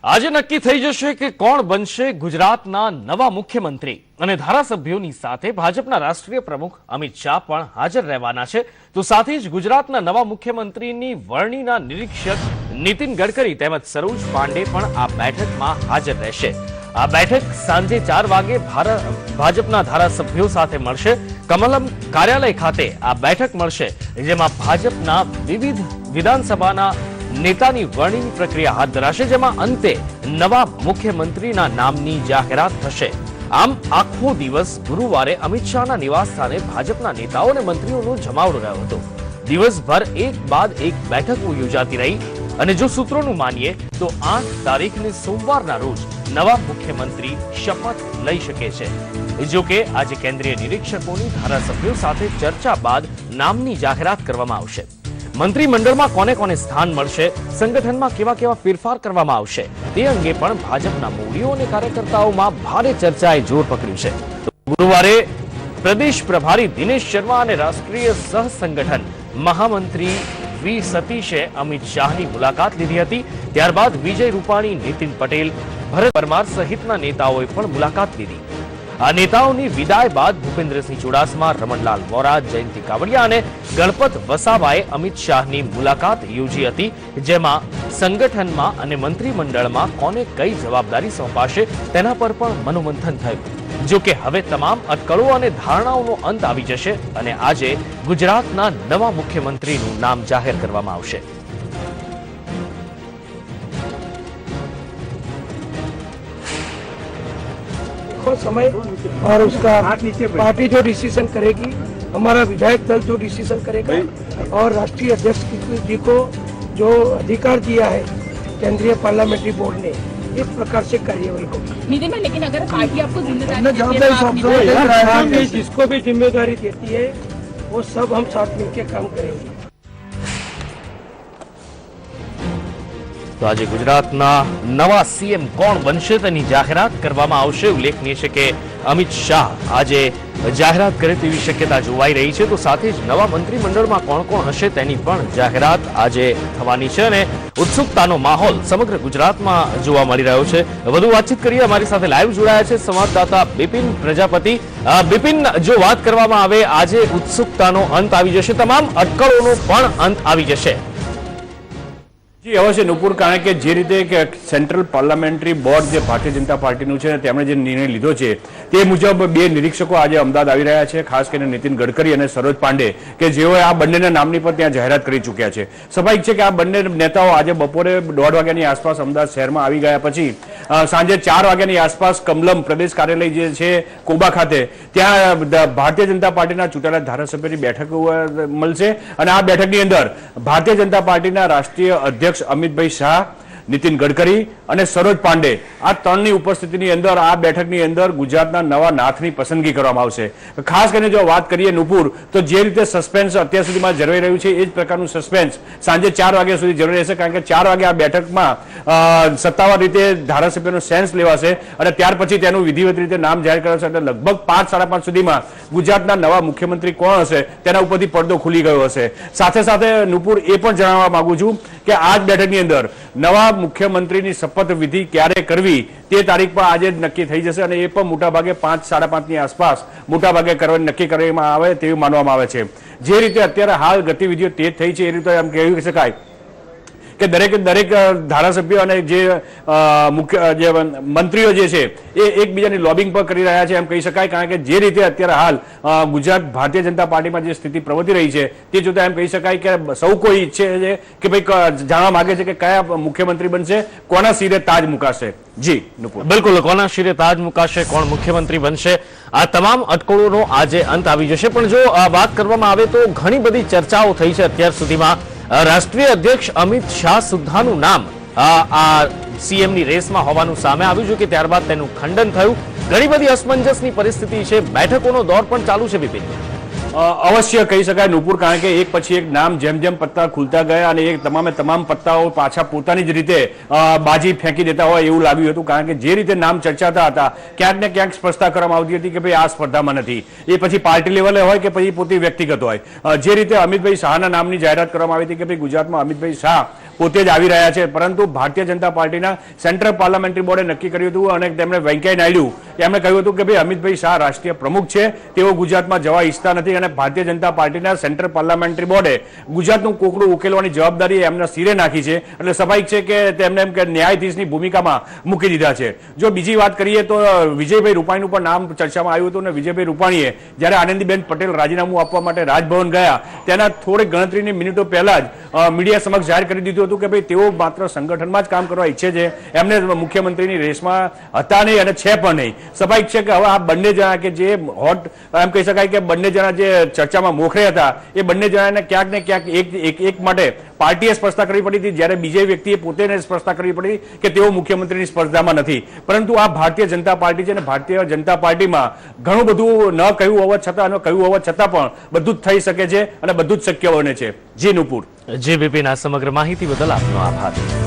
આજે નક્કી થઈ જશે કે કોણ બનશે ગુજરાતના નવા મુખ્યમંત્રી અને ધારાસભ્યોની સાથે ભાજપના રાષ્ટ્રીય પ્રમુખ અમિત શાહ પણ હાજર રહેવાના છે। તો સાથે જ ગુજરાતના નવા મુખ્યમંત્રીની વરણીના નિરીક્ષક નીતિન ગડકરી તેમજ સરોજ પાંડે પણ આ બેઠકમાં હાજર રહેશે। આ બેઠક સાંજે 4 વાગે ભાજપના ધારાસભ્યો સાથે મળશે। કમલમ કાર્યાલય ખાતે આ બેઠક મળશે, જેમાં ભાજપના વિવિધ વિધાનસભાના नेतानी वरणी प्रक्रिया हाथ धराशे, जेमां अंते नवा मुख्यमंत्रीना नामनी जाहेरात थशे। आम आखो दिवस गुरुवारे अमित शाहना निवासस्थाने भाजपना नेताओ अने मंत्रीओनो जमावड़ो रह्यो हतो। दिवसभर एक बाद एक बैठको योजाती रही अने जो सूत्रोनुं मानीए तो 8 तारीखने सोमवारना रोज नवा मुख्यमंत्री शपथ लई शके छे। जो के आज केंद्रीय निरीक्षकोनी धारासभ्यो साथे चर्चा बाद नामनी जाहेरात करवामां आवशे। मंत्रीमंडळमां कोने कोने स्थान मळशे, संगठनमां केवा केवा फेरफार करवामां आवशे, ते अंगे पण भाजपना मूळीओ अने कार्यकर्ताओमां भारे चर्चाए जोर पकड्युं छे। गुरुवारे प्रदेश प्रभारी दिनेश शर्मा अने राष्ट्रीय सह संगठन महामंत्री वी सतीशे अमित शाहनी मुलाकात लीधी हती। त्यारबाद विजय रूपाणी, नितिन पटेल, भरत परमार सहितना नेताओए पण मुलाकात लीधी। आ नेताओनी विदाय बाद भूपेन्द्रसिंह चुडासमा, रमणलाल वोरा, जयंती कावड़िया अने गणपत वसावाए अमित शाहनी मुलाकात योजी हती, जेमां संगठनमां अने मंत्रीमंडळमां कोने कई जवाबदारी सोंपाशे तेना पर पण मनोमंथन थयुं। जो के हवे तमाम अटकळो अने धारणाओनो अंत आवी जशे अने आजे गुजरातना नवा मुख्यमंत्रीनुं नाम जाहेर करवामां आवशे। समय और उसका पार्टी जो डिसीजन करेगी, हमारा विधायक दल जो डिसीजन करेगा और राष्ट्रीय अध्यक्ष जी को जो अधिकार दिया है केंद्रीय पार्लियामेंट्री बोर्ड ने, इस प्रकार से कार्यवाही होगी। नितिन भाई, लेकिन अगर पार्टी आपको जिम्मेदारी जिसको भी जिम्मेदारी देती है वो सब हम साथ मिलकर काम करेंगे। तो आज गुजरातना नवा सीएम कोण बनशे तेनी जाहेरात करवामां आवशे। उल्लेखनीय छे के अमित शाह आजे जाहेरात करे तेवी शक्यता जोवाई रही छे। तो साथे ज नवा मंत्रीमंडळमां कोण कोण हशे तेनी पण जाहेरात आजे थवानी छे अने उत्सुकतानो माहोल समग्र गुजरातमां जोवा मळी रह्यो छे। વધુ વાતચીત કરીએ, અમારી સાથે લાઈવ જોડાયા છે સંવાદદાતા બિપિન પ્રજાપતિ। બિપિન, જો વાત કરવામાં આવે આજે उत्सुकताનો અંત આવી જશે, તમામ અટકળોનો પણ અંત આવી જશે? जी अवश्य नुपुर, कारण के जे रीते के सेंट्रल पार्लियामेंटरी बोर्ड जे भारतीय जनता पार्टीनुं छे तेमणे जे निर्णय लीधो छे ते मुजब बे निरीक्षको आज अमदावाद आवी रह्या छे। खास करीने नितिन गडकरी अने सरोज पांडे के जेओए आ बंनेना नामनी पर त्यां जाहेरात करी चूक्या छे। स्वाभाविक छे के आ बंने नेताओ आज बपोरे 1:30 वाग्यानी आसपास अमदावाद शहेरमां आवी गया पछी सांजे 4 वाग्यानी आसपास कमलम प्रदेश कार्यालय जे छे कोबा खाते त्यां भारतीय जनता पार्टीना चूंटाયેલા धारासभ्योनी बेठक मळशे अने आ बेठकनी अंदर भारतीय जनता पार्टीना राष्ट्रीय अध्यक्ष अमितभाई शाह, नितिन गडकरी और सरोज पांडे आ त्रणनी उपस्थितिनी अंदर आ बेठकनी अंदर गुजरातना नवा नाथनी पसंदगी करवामां आवशे। खास કરીને જો વાત કરીએ નુપુર, તો જે રીતે સસ્પેન્સ અત્યાર સુધીમાં જળવાઈ રહ્યું છે એ જ પ્રકારનું સસ્પેન્સ સાંજે 4 વાગ્યા સુધી જળવાઈ રહેશે, કારણ કે 4 વાગે આ બેઠકમાં સત્તાવાર રીતે ધારાસભ્યોનો સેન્સ લેવાશે અને ત્યાર પછી તેનું વિધિવત રીતે નામ જાહેર કરાશે। એટલે લગભગ 5-5:30 સુધીમાં ગુજરાતના નવા મુખ્યમંત્રી કોણ હશે તેના ઉપરથી પડદો ખુલી ગયો હશે। સાથે સાથે નુપુર એ પણ જણાવવા માંગુ છું કે આ જ બેઠકની અંદર નવા મુખ્યમંત્રીની શપથ વિધિ ક્યારે કરવી તે તારીખ પણ આજે જ નક્કી થઈ જશે અને એ પણ મોટાભાગે 5-5:30 ની આસપાસ મોટાભાગે નક્કી કરવામાં આવે તેવું માનવામાં આવે છે। જે રીતે અત્યારે હાલ ગતિવિધિઓ તેજ થઈ છે એ રીતે એમ કહી શકાય કે દરેક ધારાસભ્યો અને જે મુખ્ય જે મંત્રીઓ જે છે એ એકબીજાની લોબિંગ પર કરી રહ્યા છે એમ કહી શકાય, કારણ કે જે રીતે અત્યારે હાલ ગુજરાત ભારતીય જનતા પાર્ટીમાં જે સ્થિતિ પ્રવર્તી રહી છે તે જોતા એમ કહી શકાય કે સૌ કોઈ ઈચ્છે છે કે ભાઈ જાણવા માંગે છે કે કયા મુખ્યમંત્રી બનશે, કોના શિરે તાજ મુકાશે। જી નુપુર, બિલકુલ, કોના શિરે તાજ મુકાશે, કોણ મુખ્યમંત્રી બનશે, આ તમામ અટકળોનો આજે અંત આવી જશે। પણ જો વાત કરવામાં આવે તો ઘણી બધી ચર્ચાઓ થઈ છે અત્યાર સુધીમાં। રાષ્ટ્રીય અધ્યક્ષ અમિત શાહ સુદ્ધાનું નામ આ સીએમની રેસમાં હોવાનું સામે આવ્યું છે કે ત્યારબાદ તેનું ખંડન થયું। ઘણી બધી અસમંજસની પરિસ્થિતિ છે, બેઠકોનો દોર પણ ચાલુ છે બિપિન। अवश्य कही शकाय नुपुर, कारण के एक पछी एक नाम जेम जेम पत्ता खुलता गया અને એક તમામ પત્તાઓ પાછા પોતાની જ રીતે બાજી ફેંકી દેતા હોય એવું લાગ્યું હતું, કારણ કે જે રીતે નામ ચર્ચાતા હતા ક્યાંક ને ક્યાંક સ્પષ્ટતા કરવામાં આવતી હતી કે ભાઈ આ સ્પર્ધામાં નથી, એ પછી પાર્ટી લેવલે હોય કે પછી પોતે વ્યક્તિગત હોય। જે રીતે અમિતભાઈ શાહના નામની જાહેરાત કરવામાં આવી હતી કે ભાઈ ગુજરાતમાં અમિતભાઈ શાહ પોતે જ આવી રહ્યા છે. પરંતુ ભારતીય જનતા પાર્ટીના સેન્ટ્રલ પાર્લામેન્ટરી બોર્ડે નક્કી કર્યું હતું અને તેમણે વેંકૈયા નાયડુ એમણે કહ્યું હતું કે ભાઈ અમિતભાઈ શાહ રાષ્ટ્રીય પ્રમુખ છે, તેઓ ગુજરાતમાં જવા ઈચ્છતા નથી અને ભારતીય જનતા પાર્ટીના સેન્ટ્રલ પાર્લામેન્ટરી બોર્ડે ગુજરાતનું કોકડું ઉકેલવાની જવાબદારી એમના સિરે નાખી છે. એટલે સ્વાભાવિક છે કે તેમને એમ કે ન્યાયાધીશની ભૂમિકામાં મૂકી દીધા છે. જો બીજી વાત કરીએ તો વિજયભાઈ રૂપાણીનું પણ નામ ચર્ચામાં આવ્યું હતું અને વિજયભાઈ રૂપાણીએ જ્યારે આનંદીબેન પટેલ રાજીનામું આપવા માટે રાજભવન ગયા તેના થોડી ગણતરીની મિનિટો પહેલા જ મીડિયા સમક્ષ જાહેર કરી દીધું હતું કે ભાઈ તેઓ માત્ર સંગઠનમાં જ કામ કરવા ઈચ્છે છે, એમને મુખ્યમંત્રીની રેસમાં હતા નહીં અને છે પણ નહીં. સ્વાભાવિક છે કે હવે આ બંને જણા કે જે હોટ એમ કહી શકાય કે બંને જણા જે ચર્ચામાં મોખરે હતા એ બંને જણાને ક્યાંક ને ક્યાંક એક માટે પાર્ટીએ સ્પષ્ટતા કરવી પડી હતી, જ્યારે બીજી વ્યક્તિએ પોતે સ્પષ્ટતા કરવી પડી કે તેઓ મુખ્યમંત્રીની સ્પર્ધામાં નથી. પરંતુ આ ભારતીય જનતા પાર્ટી છે અને ભારતીય જનતા પાર્ટીમાં ઘણું બધું ન કહ્યું હોવા છતાં અને કહ્યું હોવા છતાં પણ બધું જ થઈ શકે છે અને બધું જ શક્ય બને છે. જી નુપુર. જેબીપીના સમગ્ર માહિતી બદલ આપનો આભાર.